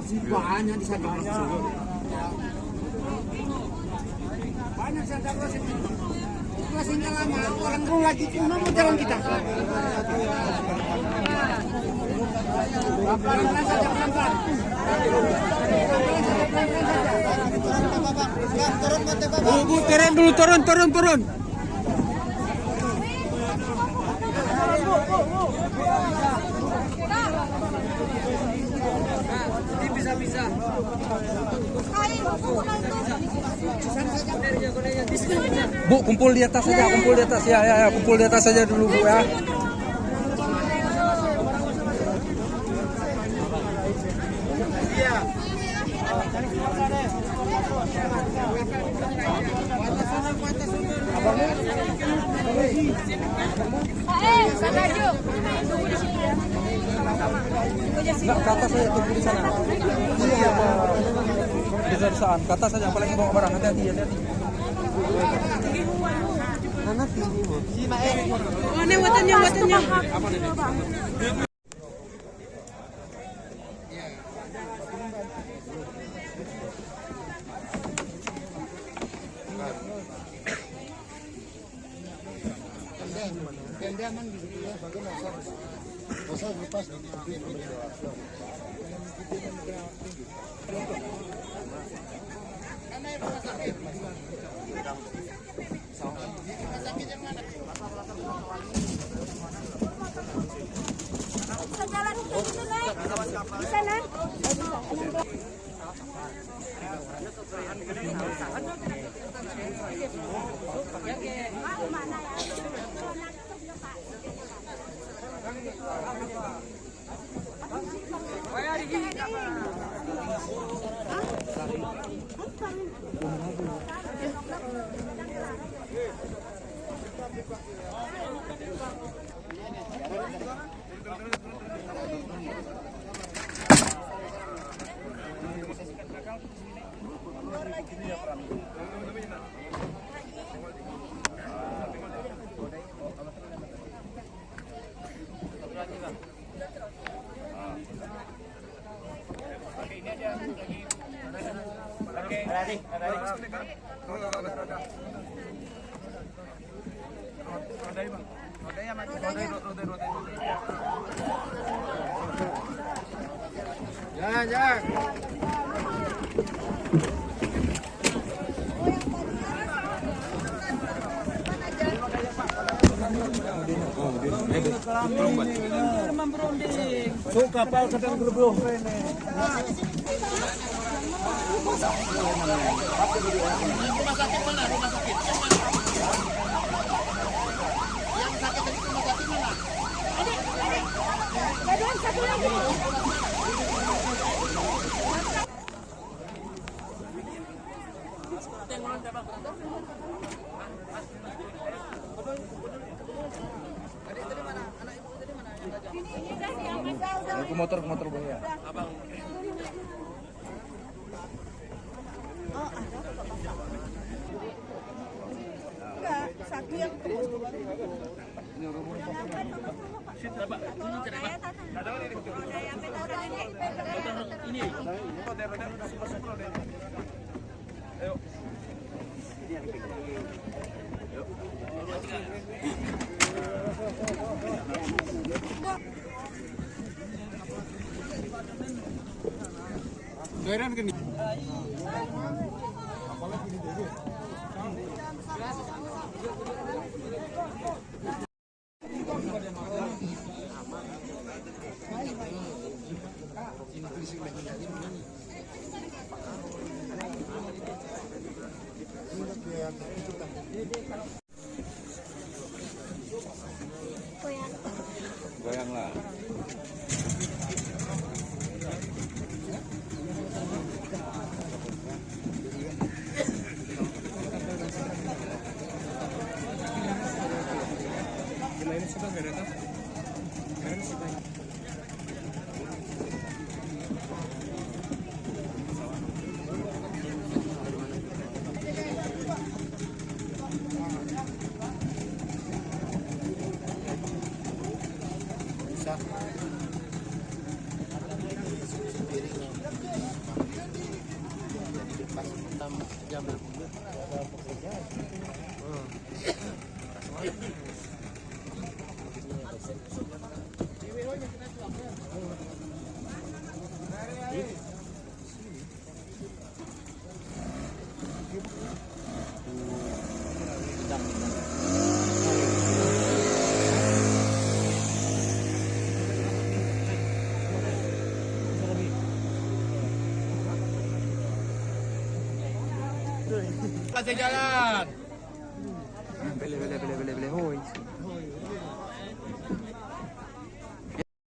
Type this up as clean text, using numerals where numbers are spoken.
Banyak di sana. Banyak sana masihnya lama, orang dulu lagi cuma mau jalan kita. Pelan-pelan saja, pelan-pelan. Bu, turun dulu, turun. Bisa. Bu, kumpul di atas saja, ya, kumpul di atas saja dulu, Bu, ya. Enggak, ke atas saja, tunggu di sana. Iya, Pak. Ke atas saja, apalagi bawa barang, hati-hati. Nanti Bu. Oh, ini watannya. Bisa nan? Jangan. So kapal sedang berbuah ini. Rumah sakit mana? Rumah sakit. Yang sakit tadi rumah sakit mana? Ada satu lagi. Ke motor Bu ya. Abang. Enggak, satu yang ini. Goyang gini. Apalagi ini jadi. Goyang lah. diambil punya. Ada pekerjaan. Kasih jalan. Bele. Hoy.